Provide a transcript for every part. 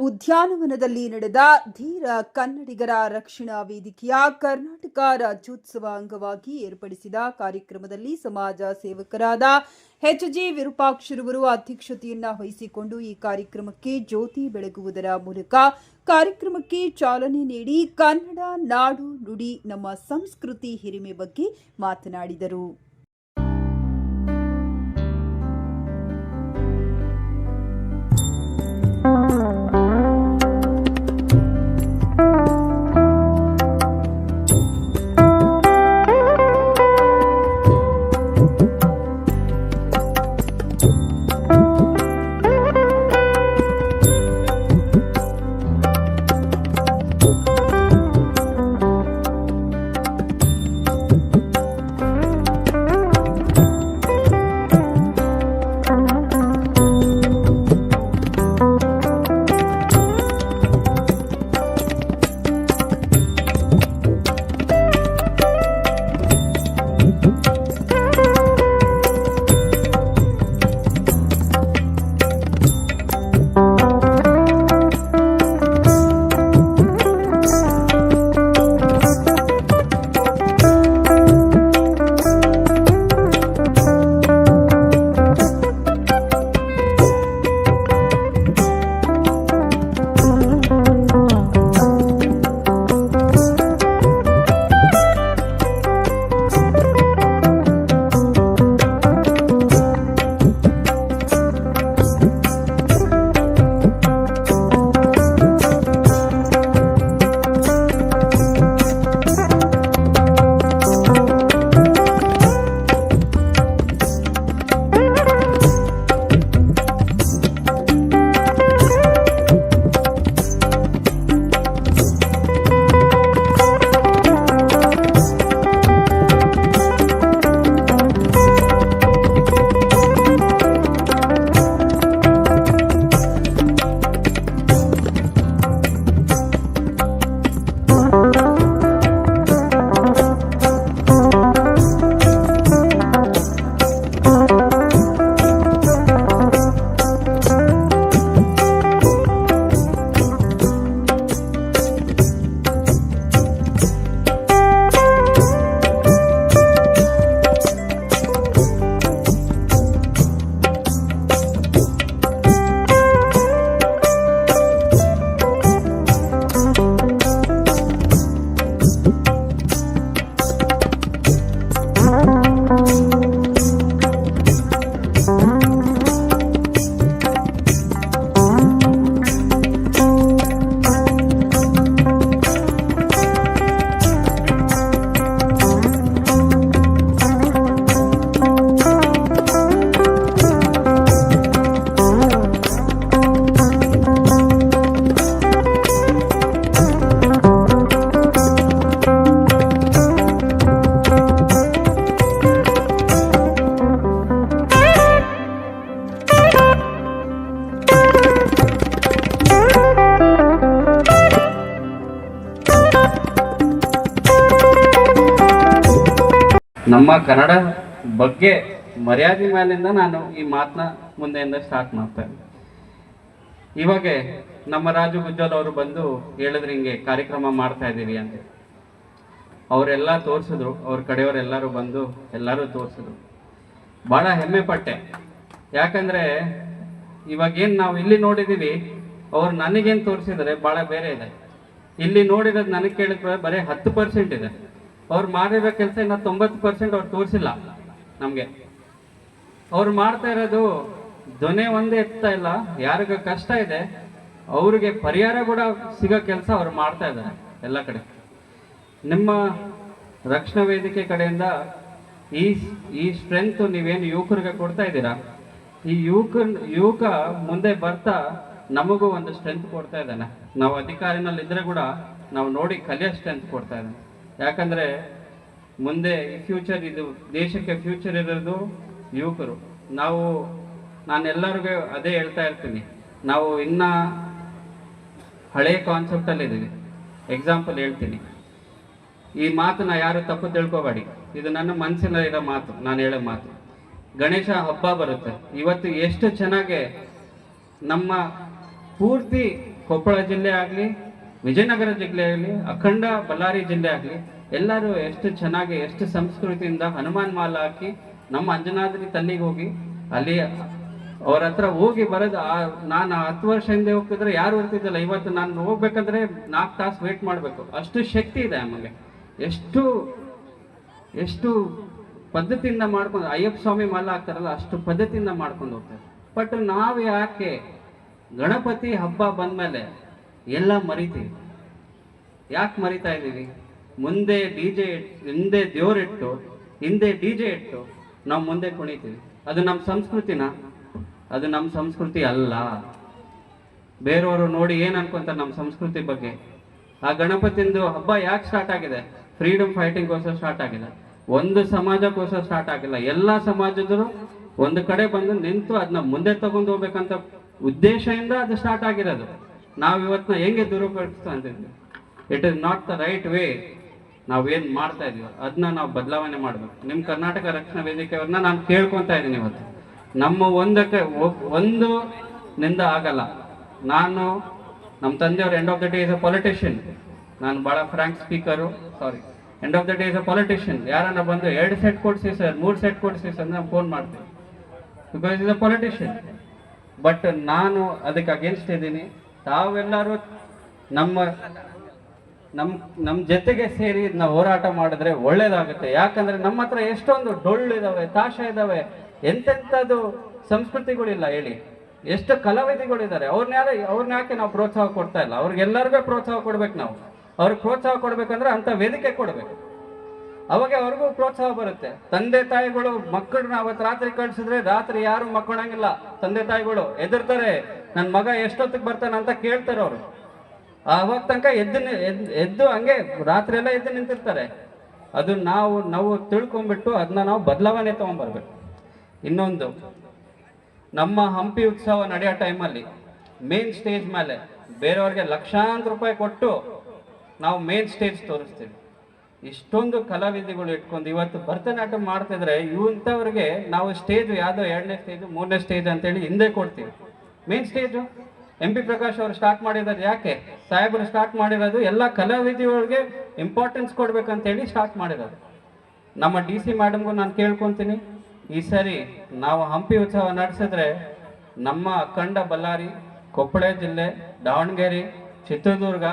ಉದ್ಯಾನವನದಲ್ಲಿ ನಡೆದ ಧೀರ ಕನ್ನಡಿಗರ ರಕ್ಷಣಾ ವೇದಿಕೆಯ ಕರ್ನಾಟಕ ರಾಜ್ಯೋತ್ಸವ ಅಂಗವಾಗಿ ಏರ್ಪಡಿಸಿದ ಕಾರ್ಯಕ್ರಮದಲ್ಲಿ ಸಮಾಜ ಸೇವಕರಾದ ಎಚ್.ಜಿ. ವಿರೂಪಾಕ್ಷರವರು ಅಧ್ಯಕ್ಷತೆಯನ್ನು ವಹಿಸಿಕೊಂಡು ಈ ಕಾರ್ಯಕ್ರಮಕ್ಕೆ ಜ್ಯೋತಿ ಬೆಳಗುವುದರ ಮೂಲಕ ಕಾರ್ಯಕ್ರಮಕ್ಕೆ ಚಾಲನೆ ನೀಡಿ ಕನ್ನಡ ನಾಡು ನುಡಿ ನಮ್ಮ ಸಂಸ್ಕೃತಿ ಹಿರಿಮೆ ಬಗ್ಗೆ ಮಾತನಾಡಿದರು. ನಮ್ಮ ಕನ್ನಡ ಬಗ್ಗೆ ಮರ್ಯಾದೆ ಮೇಲಿಂದ ನಾನು ಈ ಮಾತನ್ನ ಮುಂದೆಯಿಂದ ಸ್ಟಾರ್ಟ್ ಮಾಡ್ತೇನೆ. ಇವಾಗ ನಮ್ಮ ರಾಜು ಗುಜ್ಜಲ್ ಅವರು ಬಂದು ಹೇಳಿದ್ರೆ ಹಿಂಗೆ ಕಾರ್ಯಕ್ರಮ ಮಾಡ್ತಾ ಇದ್ದೀವಿ ಅಂತ ಅವರೆಲ್ಲ ತೋರಿಸಿದ್ರು. ಅವ್ರ ಕಡೆಯವರೆಲ್ಲರೂ ಬಂದು ಎಲ್ಲರೂ ತೋರಿಸಿದ್ರು. ಭಾಳ ಹೆಮ್ಮೆ ಪಟ್ಟೆ. ಯಾಕಂದ್ರೆ ಇವಾಗೇನು ನಾವು ಇಲ್ಲಿ ನೋಡಿದ್ದೀವಿ, ಅವ್ರು ನನಗೇನು ತೋರಿಸಿದರೆ ಭಾಳ ಬೇರೆ ಇದೆ. ಇಲ್ಲಿ ನೋಡಿರೋದು ನನಗೆ ಕೇಳಿದ್ರೆ ಬರೀ 10% ಇದೆ. ಅವ್ರು ಮಾಡಿರೋ ಕೆಲಸ ಇನ್ನು 90% ಅವ್ರು ತೋರಿಸಿಲ್ಲ ನಮಗೆ. ಅವ್ರು ಮಾಡ್ತಾ ಇರೋದು ಧ್ವನಿ ಒಂದೇ ಎತ್ತಾ ಇಲ್ಲ. ಯಾರಿಗ ಕಷ್ಟ ಇದೆ ಅವ್ರಿಗೆ ಪರಿಹಾರ ಕೂಡ ಸಿಗೋ ಕೆಲಸ ಅವ್ರು ಮಾಡ್ತಾ ಇದ್ದಾರೆ ಎಲ್ಲ ಕಡೆ. ನಿಮ್ಮ ರಕ್ಷಣಾ ವೇದಿಕೆ ಕಡೆಯಿಂದ ಈ ಸ್ಟ್ರೆಂತ್ ನೀವೇನು ಯುವಕರಿಗೆ ಕೊಡ್ತಾ ಇದ್ದೀರಾ, ಈ ಯುವಕ ಮುಂದೆ ಬರ್ತಾ ನಮಗೂ ಒಂದು ಸ್ಟ್ರೆಂತ್ ಕೊಡ್ತಾ ಇದ್ದಾನೆ. ನಾವು ಅಧಿಕಾರಿನಲ್ಲಿ ಇದ್ರೆ ಕೂಡ ನಾವು ನೋಡಿ ಕಲಿಯೋ ಸ್ಟ್ರೆಂತ್ ಕೊಡ್ತಾ ಇದ್ದಾನೆ. ಯಾಕಂದ್ರೆ ಮುಂದೆ ಈ ಫ್ಯೂಚರ್, ಇದು ದೇಶಕ್ಕೆ ಫ್ಯೂಚರ್ ಇರೋದು ಯುವಕರು. ನಾನೆಲ್ಲರಿಗೂ ಅದೇ ಹೇಳ್ತಾ ಇರ್ತೀನಿ, ನಾವು ಇನ್ನ ಹಳೆ ಕಾನ್ಸೆಪ್ಟ್ ಅಲ್ಲಿ ಇದೀವಿ. ಎಕ್ಸಾಂಪಲ್ ಹೇಳ್ತೀನಿ, ಈ ಮಾತನ್ನ ಯಾರು ತಪ್ಪು ತಿಳ್ಕೊಬೇಡಿ, ಇದು ನನ್ನ ಮನಸ್ಸಿನಲ್ಲಿರೋ ಮಾತು, ನಾನು ಹೇಳೋ ಮಾತು. ಗಣೇಶ ಹಬ್ಬ ಬರುತ್ತೆ ಇವತ್ತು. ಎಷ್ಟು ಚೆನ್ನಾಗಿ ನಮ್ಮ ಪೂರ್ತಿ ಕೊಪ್ಪಳ ಜಿಲ್ಲೆ ಆಗಲಿ, ವಿಜಯನಗರ ಜಿಲ್ಲೆ ಆಗಲಿ, ಅಖಂಡ ಬಳ್ಳಾರಿ ಜಿಲ್ಲೆ ಆಗಲಿ, ಎಲ್ಲರೂ ಎಷ್ಟು ಚೆನ್ನಾಗಿ ಎಷ್ಟು ಸಂಸ್ಕೃತಿಯಿಂದ ಹನುಮಾನ್ ಮಾಲ ಹಾಕಿ ನಮ್ಮ ಅಂಜನಾದ್ರಿ ತಲ್ಲಿಗೆ ಹೋಗಿ ಅಲ್ಲಿ ಅವ್ರ ಹತ್ರ ಹೋಗಿ ಬರೋದು. ನಾನು 10 ವರ್ಷ ಹಿಂದೆ ಹೋಗ್ತಿದ್ರೆ ಯಾರು ಬರ್ತಿದ್ದಲ್ಲ, ಇವತ್ತು ನಾನು ಹೋಗ್ಬೇಕಂದ್ರೆ 4 ತಾಸು ವೇಟ್ ಮಾಡಬೇಕು. ಅಷ್ಟು ಶಕ್ತಿ ಇದೆ ನಮಗೆ. ಎಷ್ಟು ಎಷ್ಟು ಪದ್ಧತಿಯಿಂದ ಮಾಡ್ಕೊಂಡು ಅಯ್ಯಪ್ಪ ಸ್ವಾಮಿ ಮಾಲ ಹಾಕ್ತಾರಲ್ಲ, ಅಷ್ಟು ಪದ್ಧತಿಯಿಂದ ಮಾಡ್ಕೊಂಡು ಹೋಗ್ತಾರೆ. ಬಟ್ ನಾವು ಯಾಕೆ ಗಣಪತಿ ಹಬ್ಬ ಬಂದ್ಮೇಲೆ ಎಲ್ಲ ಮರಿತೀವಿ? ಯಾಕೆ ಮರಿತಾ ಇದ್ದೀವಿ? ಮುಂದೆ ಹಿಂದೆ ದೇವರಿಟ್ಟು, ಹಿಂದೆ DJ ಇಟ್ಟು ನಾವು ಮುಂದೆ ಕುಣಿತೀವಿ. ಅದು ನಮ್ಮ ಸಂಸ್ಕೃತಿನ? ಅದು ನಮ್ಮ ಸಂಸ್ಕೃತಿ ಅಲ್ಲ. ಬೇರೆಯವರು ನೋಡಿ ಏನ್ ಅನ್ಕೊಂತಾರೆ ನಮ್ಮ ಸಂಸ್ಕೃತಿ ಬಗ್ಗೆ? ಆ ಗಣಪತಿಂದು ಹಬ್ಬ ಯಾಕೆ ಸ್ಟಾರ್ಟ್ ಆಗಿದೆ? ಫ್ರೀಡಮ್ ಫೈಟಿಂಗ್ಗೋಸ್ಕರ ಸ್ಟಾರ್ಟ್ ಆಗಿದೆ, ಒಂದು ಸಮಾಜಕ್ಕೋಸ್ಕರ ಸ್ಟಾರ್ಟ್ ಆಗಿಲ್ಲ. ಎಲ್ಲ ಸಮಾಜದವರು ಒಂದು ಕಡೆ ಬಂದು ನಿಂತು ಅದನ್ನ ಮುಂದೆ ತಗೊಂಡು ಹೋಗ್ಬೇಕಂತ ಉದ್ದೇಶದಿಂದ ಅದು ಸ್ಟಾರ್ಟ್ ಆಗಿರೋದು. ನಾವು ಇವತ್ತನ್ನ ಹೆಂಗೆ ದುರುಪಯೋಗಿಸ್ತಾ ಅಂತಿದ್ವಿ? It is not the right way. ನಾವೇನು ಮಾಡ್ತಾ ಇದೀವಿ ಅದನ್ನ ನಾವು ಬದಲಾವಣೆ ಮಾಡಬೇಕು. ನಿಮ್ಮ ಕರ್ನಾಟಕ ರಕ್ಷಣಾ ವೇದಿಕೆಯವ್ರನ್ನ ನಾನು ಕೇಳ್ಕೊತಾ ಇದ್ದೀನಿ ಇವತ್ತು. ನಮ್ಮ ಒಂದು ನಿಂದ ಆಗಲ್ಲ. ನಮ್ಮ ತಂದೆಯವರು end of the day is a politician. ನಾನು ಭಾಳ Frank speaker, sorry, end of the day is a politician. ಯಾರನ್ನ ಬಂದು 2 ಸೆಟ್ ಕೊಡಿಸಿ ಸರ್, 3 ಸೆಟ್ ಕೊಡಿಸಿ ಸರ್ ನಾನು ಫೋನ್ ಮಾಡ್ತೀನಿ, because is a politician. But ನಾನು ಅದಕ್ಕೆ ಅಗೇನ್ಸ್ಟ್ ಇದ್ದೀನಿ. ತಾವೆಲ್ಲರೂ ನಮ್ಮ ಜೊತೆಗೆ ಸೇರಿ ನಾವು ಹೋರಾಟ ಮಾಡಿದ್ರೆ ಒಳ್ಳೇದಾಗುತ್ತೆ. ಯಾಕಂದ್ರೆ ನಮ್ಮ ಹತ್ರ ಎಷ್ಟೊಂದು ಡೊಳ್ಳು ಇದಾವೆ, ತಾಶ ಇದಾವೆ, ಎಂತೆಂಥದ್ದು ಸಂಸ್ಕೃತಿಗಳಿಲ್ಲ ಹೇಳಿ. ಎಷ್ಟು ಕಲಾವಿದಿಗಳಿದ್ದಾರೆ. ಅವ್ರನ್ನ ಯಾಕೆ ನಾವು ಪ್ರೋತ್ಸಾಹ ಕೊಡ್ತಾ ಇಲ್ಲ? ಅವ್ರಿಗೆಲ್ಲರಿಗೂ ಪ್ರೋತ್ಸಾಹ ಕೊಡ್ಬೇಕು. ನಾವು ಅವ್ರಿಗೆ ಪ್ರೋತ್ಸಾಹ ಕೊಡ್ಬೇಕಂದ್ರೆ ಅಂತ ವೇದಿಕೆ ಕೊಡ್ಬೇಕು. ಅವಾಗ ಅವ್ರಿಗೂ ಪ್ರೋತ್ಸಾಹ ಬರುತ್ತೆ. ತಂದೆ ತಾಯಿಗಳು ಮಕ್ಕಳನ್ನ ಅವತ್ತು ರಾತ್ರಿ ಕಳ್ಸಿದ್ರೆ ರಾತ್ರಿ ಯಾರು ಮಕ್ಕೊಳಂಗಿಲ್ಲ. ತಂದೆ ತಾಯಿಗಳು ಎದುರ್ತಾರೆ, ನನ್ನ ಮಗ ಎಷ್ಟೊತ್ತಿಗೆ ಬರ್ತಾನೆ ಅಂತ ಕೇಳ್ತಾರೆ ಅವರು. ಆವಾಗ ತನಕ ಎದ್ದು ಹಂಗೆ ರಾತ್ರಿ ಎಲ್ಲ ಎದ್ದು ನಿಂತಿರ್ತಾರೆ. ಅದು ನಾವು ತಿಳ್ಕೊಂಡ್ಬಿಟ್ಟು ಅದನ್ನ ನಾವು ಬದಲಾವಣೆ ತಗೊಂಡ್ಬರ್ಬೇಕು. ಇನ್ನೊಂದು, ನಮ್ಮ ಹಂಪಿ ಉತ್ಸವ ನಡೆಯೋ ಟೈಮಲ್ಲಿ ಮೇನ್ ಸ್ಟೇಜ್ ಮೇಲೆ ಬೇರೆಯವ್ರಿಗೆ ಲಕ್ಷಾಂತರ ರೂಪಾಯಿ ಕೊಟ್ಟು ನಾವು ಮೇನ್ ಸ್ಟೇಜ್ ತೋರಿಸ್ತೀವಿ. ಇಷ್ಟೊಂದು ಕಲಾವಿದಿಗಳು ಇಟ್ಕೊಂಡು ಇವತ್ತು ಭರತನಾಟ್ಯ ಮಾಡ್ತಿದ್ರೆ ಇಂಥವ್ರಿಗೆ ನಾವು ಸ್ಟೇಜ್ ಯಾವುದೋ 2ನೇ ಸ್ಟೇಜು 3ನೇ ಸ್ಟೇಜ್ ಅಂತೇಳಿ ಹಿಂದೆ ಕೊಡ್ತೀವಿ. ಮೇನ್ ಸ್ಟೇಜು MP ಪ್ರಕಾಶ್ ಅವರು ಸ್ಟಾರ್ಟ್ ಮಾಡಿರೋದು. ಯಾಕೆ ಸಾಹೇಬರು ಸ್ಟಾರ್ಟ್ ಮಾಡಿರೋದು? ಎಲ್ಲ ಕಲಾವಿದಿಗಳಿಗೆ ಇಂಪಾರ್ಟೆನ್ಸ್ ಕೊಡ್ಬೇಕಂತೇಳಿ ಸ್ಟಾರ್ಟ್ ಮಾಡಿರೋದು. ನಮ್ಮ DC ಮೇಡಮ್ಗೂ ನಾನು ಕೇಳ್ಕೊತೀನಿ, ಈ ಸರಿ ನಾವು ಹಂಪಿ ಉತ್ಸವ ನಡೆಸಿದ್ರೆ ನಮ್ಮ ಅಖಂಡ ಬಳ್ಳಾರಿ, ಕೊಪ್ಪಳ ಜಿಲ್ಲೆ, ದಾವಣಗೆರೆ, ಚಿತ್ರದುರ್ಗ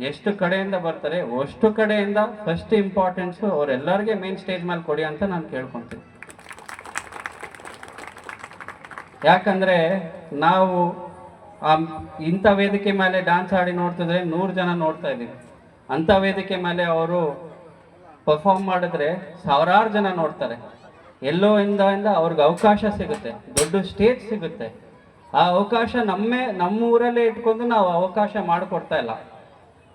ಎಷ್ಟು ಕಡೆಯಿಂದ ಬರ್ತಾರೆ ಅಷ್ಟು ಕಡೆಯಿಂದ ಫಸ್ಟ್ ಇಂಪಾರ್ಟೆನ್ಸು ಅವರೆಲ್ಲರಿಗೆ ಮೇನ್ ಸ್ಟೇಜ್ ಮೇಲೆ ಕೊಡಿ ಅಂತ ನಾನು ಕೇಳ್ಕೊತೀನಿ. ಯಾಕಂದ್ರೆ ನಾವು ಇಂಥ ವೇದಿಕೆ ಮೇಲೆ ಡ್ಯಾನ್ಸ್ ಆಡಿ ನೋಡ್ತಿದ್ರೆ 100 ಜನ ನೋಡ್ತಾ ಇದ್ದೀವಿ. ಅಂಥ ವೇದಿಕೆ ಮೇಲೆ ಅವರು ಪರ್ಫಾರ್ಮ್ ಮಾಡಿದ್ರೆ ಸಾವಿರಾರು ಜನ ನೋಡ್ತಾರೆ. ಎಲ್ಲೋ ಇಂದ ಅವ್ರಿಗೆ ಅವಕಾಶ ಸಿಗುತ್ತೆ, ದೊಡ್ಡ ಸ್ಟೇಜ್ ಸಿಗುತ್ತೆ. ಆ ಅವಕಾಶ ನಮ್ಮ ಊರಲ್ಲೇ ಇಟ್ಕೊಂಡು ನಾವು ಅವಕಾಶ ಮಾಡಿಕೊಡ್ತಾ ಇಲ್ಲ.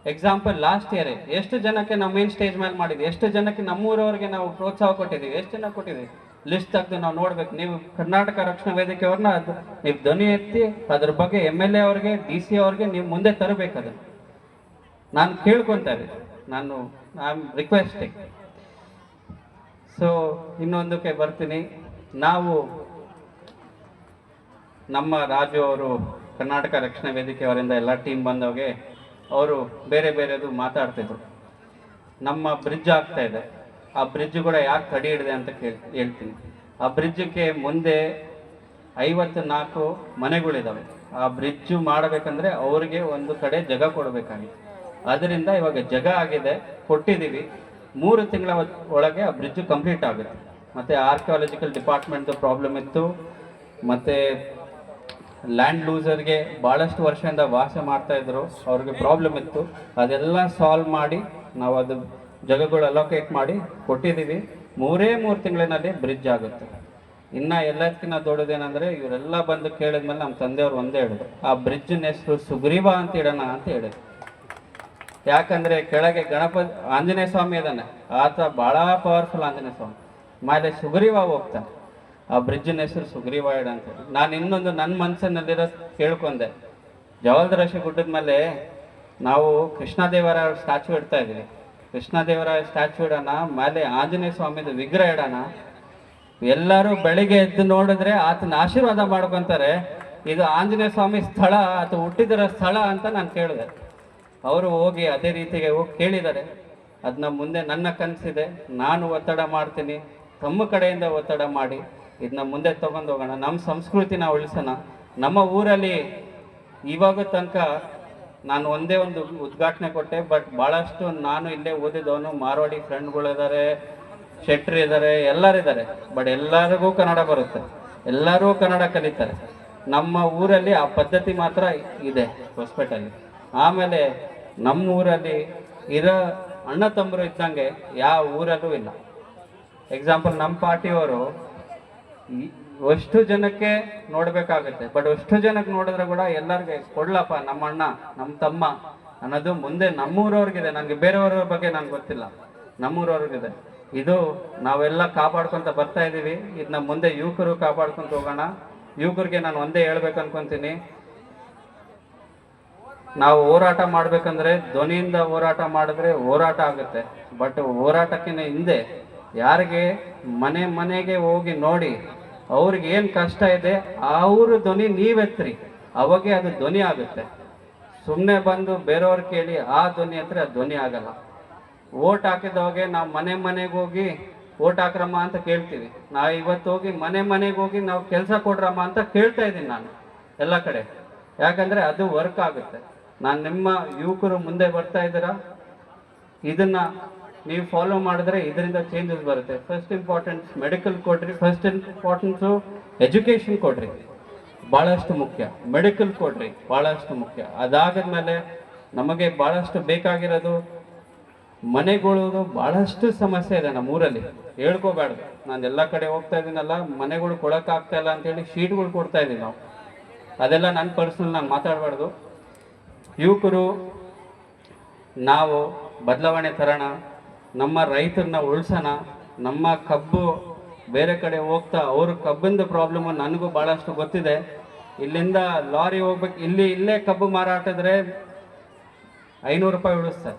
ಎಕ್ಸಾಂಪಲ್, ಲಾಸ್ಟ್ ಇಯರ್ ಎಷ್ಟು ಜನಕ್ಕೆ ನಾವು ಮೇನ್ ಸ್ಟೇಜ್ ಮೇಲೆ ಮಾಡಿದ್ವಿ, ಎಷ್ಟು ಜನಕ್ಕೆ ನಮ್ಮೂರವ್ರಿಗೆ ನಾವು ಪ್ರೋತ್ಸಾಹ ಕೊಟ್ಟಿದ್ದೀವಿ, ಎಷ್ಟು ಜನ ಕೊಟ್ಟಿದ್ದೀವಿ ಲಿಸ್ಟ್ ತೆಗೆದು ನಾವು ನೋಡ್ಬೇಕು. ನೀವು ಕರ್ನಾಟಕ ರಕ್ಷಣಾ ವೇದಿಕೆಯವ್ರನ್ನ ನೀವು ಧ್ವನಿ ಎತ್ತಿ ಅದ್ರ ಬಗ್ಗೆ MLA ಅವ್ರಿಗೆ, DC ಅವ್ರಿಗೆ ನೀವು ಮುಂದೆ ತರಬೇಕು. ಅದನ್ನು ನಾನು ಕೇಳ್ಕೊತಾರೆ, ಐ ಆಮ್ ರಿಕ್ವೆಸ್ಟಿಂಗ್. ಸೊ ಇನ್ನೊಂದಕ್ಕೆ ಬರ್ತೀನಿ. ನಾವು ನಮ್ಮ ರಾಜು ಅವರು ಕರ್ನಾಟಕ ರಕ್ಷಣಾ ವೇದಿಕೆಯವರಿಂದ ಎಲ್ಲ ಟೀಮ್ ಬಂದವ್ಗೆ ಅವರು ಬೇರೆದು ಮಾತಾಡ್ತಿದ್ರು. ನಮ್ಮ ಬ್ರಿಡ್ಜ್ ಆಗ್ತಾ ಇದೆ, ಆ ಬ್ರಿಡ್ಜ್ ಕೂಡ ಯಾಕೆ ತಡೆ ಹಿಡಿದೆ ಅಂತ ಹೇಳ್ತೀನಿ. ಆ ಬ್ರಿಡ್ಜ್ಗೆ ಮುಂದೆ 54 ಮನೆಗಳಿದಾವೆ. ಆ ಬ್ರಿಡ್ಜ್ ಮಾಡಬೇಕಂದ್ರೆ ಅವ್ರಿಗೆ ಒಂದು ಕಡೆ ಜಾಗ ಕೊಡಬೇಕಾಗಿತ್ತು. ಅದರಿಂದ ಇವಾಗ ಜಾಗ ಆಗಿದೆ, ಕೊಟ್ಟಿದ್ದೀವಿ. 3 ತಿಂಗಳ ಒಳಗೆ ಆ ಬ್ರಿಡ್ಜ್ ಕಂಪ್ಲೀಟ್ ಆಗುತ್ತೆ. ಮತ್ತು ಆರ್ಕಿಯಾಲಜಿಕಲ್ ಡಿಪಾರ್ಟ್ಮೆಂಟ್ದು ಪ್ರಾಬ್ಲಮ್ ಇತ್ತು, ಮತ್ತು ಲ್ಯಾಂಡ್ ಲೂಸರ್ಗೆ ಭಾಳಷ್ಟು ವರ್ಷದಿಂದ ವಾಸ ಮಾಡ್ತಾ ಇದ್ರು, ಅವ್ರಿಗೆ ಪ್ರಾಬ್ಲಮ್ ಇತ್ತು. ಅದೆಲ್ಲ ಸಾಲ್ವ್ ಮಾಡಿ ನಾವು ಅದು ಜಾಗಗಳು ಅಲೋಕೇಟ್ ಮಾಡಿ ಕೊಟ್ಟಿದ್ದೀವಿ. 3 ತಿಂಗಳಿನಲ್ಲಿ ಬ್ರಿಡ್ಜ್ ಆಗುತ್ತೆ. ಇನ್ನು ಎಲ್ಲದಕ್ಕಿಂತ ದೊಡ್ಡದೇನೆಂದರೆ ಇವರೆಲ್ಲ ಬಂದು ಕೇಳಿದ್ಮೇಲೆ ನಮ್ಮ ತಂದೆಯವ್ರು ಒಂದೇ ಹೇಳಿದ್ರು, ಆ ಬ್ರಿಡ್ಜಿನ ಹೆಸರು ಸುಗ್ರೀವ ಅಂತ ಇಡೋಣ ಅಂತ ಹೇಳಿದ್ರು. ಯಾಕಂದರೆ ಕೆಳಗೆ ಆಂಜನೇಯ ಸ್ವಾಮಿ ಇದ್ದಾನೆ, ಆತ ಭಾಳ ಪವರ್ಫುಲ್ ಆಂಜನೇಯ ಸ್ವಾಮಿ, ಮೇಲೆ ಸುಗ್ರೀವ ಹೋಗ್ತಾನೆ. ಆ ಬ್ರಿಡ್ಜಿನ ಹೆಸರು ಸುಗ್ರೀವ ಇಡ ಅಂತ. ನಾನು ಇನ್ನೊಂದು ನನ್ನ ಮನಸ್ಸಿನಲ್ಲಿರೋ ಕೇಳ್ಕೊಂಡೆ, ಜವಲ್ದರಾಶಿ ಗುಡ್ಡದ ಮೇಲೆ ನಾವು ಕೃಷ್ಣದೇವರಾಯ ಸ್ಟ್ಯಾಚು ಇಡ್ತಾ ಇದ್ದೀವಿ. ಕೃಷ್ಣದೇವರಾಯ ಸ್ಟ್ಯಾಚು ಇಡೋಣ, ಮೇಲೆ ಆಂಜನೇಯ ಸ್ವಾಮಿದು ವಿಗ್ರಹ ಇಡೋಣ. ಎಲ್ಲರೂ ಬೆಳಿಗ್ಗೆ ಎದ್ದು ನೋಡಿದ್ರೆ ಆತನ ಆಶೀರ್ವಾದ ಮಾಡ್ಕೊತಾರೆ, ಇದು ಆಂಜನೇಯ ಸ್ವಾಮಿ ಸ್ಥಳ ಅಥವಾ ಹುಟ್ಟಿದರ ಸ್ಥಳ ಅಂತ ನಾನು ಕೇಳಿದೆ. ಅವರು ಹೋಗಿ ಅದೇ ರೀತಿಗೆ ಹೋಗಿ ಕೇಳಿದ್ದಾರೆ. ಅದನ್ನ ಮುಂದೆ ನನ್ನ ಕನಸಿದೆ, ನಾನು ಒತ್ತಡ ಮಾಡ್ತೀನಿ, ತಮ್ಮ ಕಡೆಯಿಂದ ಒತ್ತಡ ಮಾಡಿ ಇದನ್ನ ಮುಂದೆ ತಗೊಂಡು ಹೋಗೋಣ, ನಮ್ಮ ಸಂಸ್ಕೃತಿನ ಉಳಿಸೋಣ. ನಮ್ಮ ಊರಲ್ಲಿ ಇವಾಗ ತನಕ ನಾನು ಒಂದೇ ಒಂದು ಉದ್ಘಾಟನೆ ಕೊಟ್ಟೆ, ಬಟ್ ಭಾಳಷ್ಟು ನಾನು ಇಲ್ಲೇ ಓದಿದವನು, ಮಾರ್ವಾಡಿ ಫ್ರೆಂಡ್ಗಳಿದ್ದಾರೆ, ಶೆಟ್ರು ಇದ್ದಾರೆ, ಎಲ್ಲರಿದ್ದಾರೆ, ಬಟ್ ಎಲ್ಲರಿಗೂ ಕನ್ನಡ ಬರುತ್ತೆ, ಎಲ್ಲರೂ ಕನ್ನಡ ಕಲಿತಾರೆ. ನಮ್ಮ ಊರಲ್ಲಿ ಆ ಪದ್ಧತಿ ಮಾತ್ರ ಇದೆ ಹೊಸಪೇಟೆಯಲ್ಲಿ. ಆಮೇಲೆ ನಮ್ಮ ಊರಲ್ಲಿ ಇರೋ ಅಣ್ಣ ತಮ್ಮರು ಇದ್ದಂಗೆ ಯಾವ ಊರಲ್ಲೂ ಇಲ್ಲ. ಎಕ್ಸಾಂಪಲ್ ನಮ್ಮ ಪಾರ್ಟಿಯವರು ಅಷ್ಟು ಜನಕ್ಕೆ ನೋಡಬೇಕಾಗುತ್ತೆ, ಬಟ್ ಅಷ್ಟು ಜನಕ್ಕೆ ನೋಡಿದ್ರೆ ಕೂಡ ಎಲ್ಲರಿಗೆ ಕೊಡ್ಲಪ್ಪ ನಮ್ಮ ಅಣ್ಣ ನಮ್ಮ ತಮ್ಮ ಅನ್ನೋದು ಮುಂದೆ ನಮ್ಮೂರವ್ರಿಗಿದೆ. ನನಗೆ ಬೇರೆಯವ್ರ ಬಗ್ಗೆ ನನಗೆ ಗೊತ್ತಿಲ್ಲ, ನಮ್ಮೂರವ್ರಿಗಿದೆ. ಇದು ನಾವೆಲ್ಲ ಕಾಪಾಡ್ಕೊತ ಬರ್ತಾ ಇದ್ದೀವಿ. ಇದನ್ನ ಮುಂದೆ ಯುವಕರು ಕಾಪಾಡ್ಕೊಂತ ಹೋಗೋಣ. ಯುವಕರಿಗೆ ನಾನು ಒಂದೇ ಹೇಳ್ಬೇಕು ಅನ್ಕೊಂತೀನಿ, ನಾವು ಹೋರಾಟ ಮಾಡ್ಬೇಕಂದ್ರೆ ಧ್ವನಿಯಿಂದ ಹೋರಾಟ ಮಾಡಿದ್ರೆ ಹೋರಾಟ ಆಗುತ್ತೆ. ಬಟ್ ಹೋರಾಟಕ್ಕಿಂತ ಹಿಂದೆ ಯಾರಿಗೆ ಮನೆ ಮನೆಗೆ ಹೋಗಿ ನೋಡಿ ಅವ್ರಿಗೆ ಏನು ಕಷ್ಟ ಇದೆ ಅವ್ರ ಧ್ವನಿ ನೀವೆತ್ರಿ, ಅವಾಗೆ ಅದು ಧ್ವನಿ ಆಗುತ್ತೆ. ಸುಮ್ಮನೆ ಬಂದು ಬೇರೆಯವ್ರು ಕೇಳಿ ಆ ಧ್ವನಿ ಹತ್ರ ಅದು ಧ್ವನಿ ಆಗಲ್ಲ. ಓಟ್ ಹಾಕಿದವಾಗೆ ನಾವು ಮನೆ ಮನೆಗೆ ಹೋಗಿ ಓಟ್ ಹಾಕ್ರಮ್ಮ ಅಂತ ಕೇಳ್ತೀವಿ. ನಾವು ಇವತ್ತು ಹೋಗಿ ಮನೆ ಮನೆಗೆ ಹೋಗಿ ನಾವು ಕೆಲಸ ಕೊಡ್ರಮ್ಮ ಅಂತ ಕೇಳ್ತಾ ಇದ್ದೀನಿ ನಾನು ಎಲ್ಲ ಕಡೆ. ಯಾಕಂದರೆ ಅದು ವರ್ಕ್ ಆಗುತ್ತೆ. ನಾನು ನಿಮ್ಮ ಯುವಕರು ಮುಂದೆ ಬರ್ತಾ ಇದ್ದೀರಾ, ಇದನ್ನ ನೀವು ಫಾಲೋ ಮಾಡಿದ್ರೆ ಇದರಿಂದ ಚೇಂಜಸ್ ಬರುತ್ತೆ. ಫಸ್ಟ್ ಇಂಪಾರ್ಟೆನ್ಸ್ ಮೆಡಿಕಲ್ ಕೊಡ್ರಿ, ಫಸ್ಟ್ ಇಂಪಾರ್ಟೆನ್ಸು ಎಜುಕೇಷನ್ ಕೊಡ್ರಿ, ಭಾಳಷ್ಟು ಮುಖ್ಯ. ಮೆಡಿಕಲ್ ಕೊಡ್ರಿ, ಭಾಳಷ್ಟು ಮುಖ್ಯ. ಅದಾಗದ್ಮೇಲೆ ನಮಗೆ ಭಾಳಷ್ಟು ಬೇಕಾಗಿರೋದು ಮನೆಗಳು. ಭಾಳಷ್ಟು ಸಮಸ್ಯೆ ಇದೆ ನಮ್ಮ ಊರಲ್ಲಿ, ಹೇಳ್ಕೋಬಾರ್ದು. ನಾನು ಎಲ್ಲ ಕಡೆ ಹೋಗ್ತಾ ಇದ್ದೀನಲ್ಲ, ಮನೆಗಳು ಕೊಡೋಕ್ಕಾಗ್ತಾ ಇಲ್ಲ ಅಂತೇಳಿ ಶೀಟ್ಗಳು ಕೊಡ್ತಾ ಇದ್ದೀವಿ ನಾವು. ಅದೆಲ್ಲ ನನ್ನ ಪರ್ಸನಲ್, ನಾನು ಮಾತಾಡಬಾರ್ದು. ಯುವಕರು ನಾವು ಬದಲಾವಣೆ ತರೋಣ, ನಮ್ಮ ರೈತರನ್ನ ಉಳಿಸೋಣ. ನಮ್ಮ ಕಬ್ಬು ಬೇರೆ ಕಡೆ ಹೋಗ್ತಾ ಅವ್ರ ಕಬ್ಬಿಂದ ಪ್ರಾಬ್ಲಮ್ಮು ನನಗೂ ಭಾಳಷ್ಟು ಗೊತ್ತಿದೆ. ಇಲ್ಲಿಂದ ಲಾರಿ ಹೋಗ್ಬೇಕು, ಇಲ್ಲೇ ಕಬ್ಬು ಮಾರಾಟಿದ್ರೆ 500 ರೂಪಾಯಿ ಉಳಿಸ್ತಾರೆ,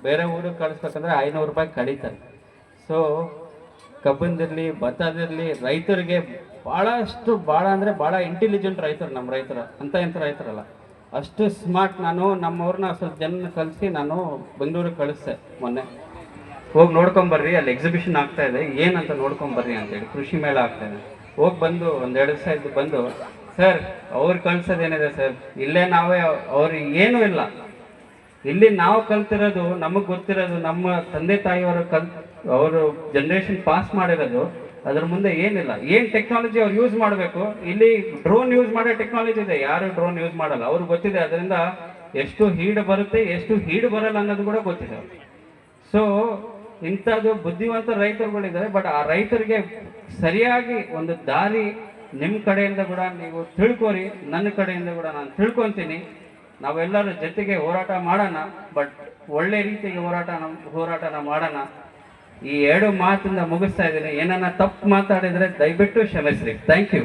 ಬೇರೆ ಊರಿಗೆ ಕಳಿಸ್ಬೇಕಂದ್ರೆ 500 ರೂಪಾಯಿ ಕಳೀತಾರೆ. ಸೊ ಕಬ್ಬಿಂದಿರಲಿ ಭತ್ತದಿರಲಿ ರೈತರಿಗೆ ಭಾಳ ಅಂದರೆ ಭಾಳ ಇಂಟೆಲಿಜೆಂಟ್ ರೈತರು ನಮ್ಮ ರೈತರು, ಇಂಥ ರೈತರಲ್ಲ, ಅಷ್ಟು ಸ್ಮಾರ್ಟ್. ನಾನು ನಮ್ಮವ್ರನ್ನ ಸ್ವಲ್ಪ ಜನ ಕಳಿಸಿ ನಾನು ಬೆಂಗಳೂರಿಗೆ ಕಳಿಸ್ದೆ ಮೊನ್ನೆ. ಹೋಗಿ ನೋಡ್ಕೊಂಬರ್ರಿ, ಅಲ್ಲಿ ಎಕ್ಸಿಬಿಷನ್ ಆಗ್ತಾ ಇದೆ, ಏನಂತ ನೋಡ್ಕೊಂಬರ್ರಿ ಅಂತೇಳಿ, ಕೃಷಿ ಮೇಳ ಆಗ್ತಾ ಇದೆ. ಹೋಗಿ ಬಂದು 1-2 ದಿವಸ ಇದ್ದು ಬಂದು, ಸರ್ ಅವ್ರು ಕಳ್ಸೋದೇನಿದೆ ಸರ್, ಇಲ್ಲೇ ನಾವೇ, ಅವ್ರಿಗೆ ಏನೂ ಇಲ್ಲ, ಇಲ್ಲಿ ನಾವು ಕಲ್ತಿರೋದು, ನಮಗೆ ಗೊತ್ತಿರೋದು, ನಮ್ಮ ತಂದೆ ತಾಯಿಯವರು ಅವರು ಜನ್ರೇಷನ್ ಪಾಸ್ ಮಾಡಿರೋದು, ಅದ್ರ ಮುಂದೆ ಏನಿಲ್ಲ. ಏನು ಟೆಕ್ನಾಲಜಿ ಅವ್ರು ಯೂಸ್ ಮಾಡಬೇಕು, ಇಲ್ಲಿ ಡ್ರೋನ್ ಯೂಸ್ ಮಾಡೋ ಟೆಕ್ನಾಲಜಿ ಇದೆ, ಯಾರು ಡ್ರೋನ್ ಯೂಸ್ ಮಾಡಲ್ಲ, ಅವ್ರಿಗೆ ಗೊತ್ತಿದೆ. ಅದರಿಂದ ಎಷ್ಟು ಹೀಡ್ ಬರುತ್ತೆ, ಎಷ್ಟು ಹೀಡ್ ಬರಲ್ಲ ಅನ್ನೋದು ಕೂಡ ಗೊತ್ತಿದೆ. ಸೊ ಇಂಥದ್ದು ಬುದ್ಧಿವಂತ ರೈತರುಗಳಿದ್ದಾರೆ. ಬಟ್ ಆ ರೈತರಿಗೆ ಸರಿಯಾಗಿ ಒಂದು ದಾರಿ ನಿಮ್ಮ ಕಡೆಯಿಂದ ಕೂಡ ನೀವು ತಿಳ್ಕೊರಿ, ನನ್ನ ಕಡೆಯಿಂದ ಕೂಡ ನಾನು ತಿಳ್ಕೊತೀನಿ. ನಾವೆಲ್ಲರೂ ಜೊತೆಗೆ ಹೋರಾಟ ಮಾಡೋಣ, ಬಟ್ ಒಳ್ಳೆ ರೀತಿಗೆ ಹೋರಾಟನ ಮಾಡೋಣ. ಈ 2 ಮಾತಿಂದ ಮುಗಿಸ್ತಾ ಇದ್ದೀನಿ. ಏನನ್ನ ತಪ್ಪು ಮಾತಾಡಿದ್ರೆ ದಯವಿಟ್ಟು ಕ್ಷಮಿಸ್ರಿ. Thank you.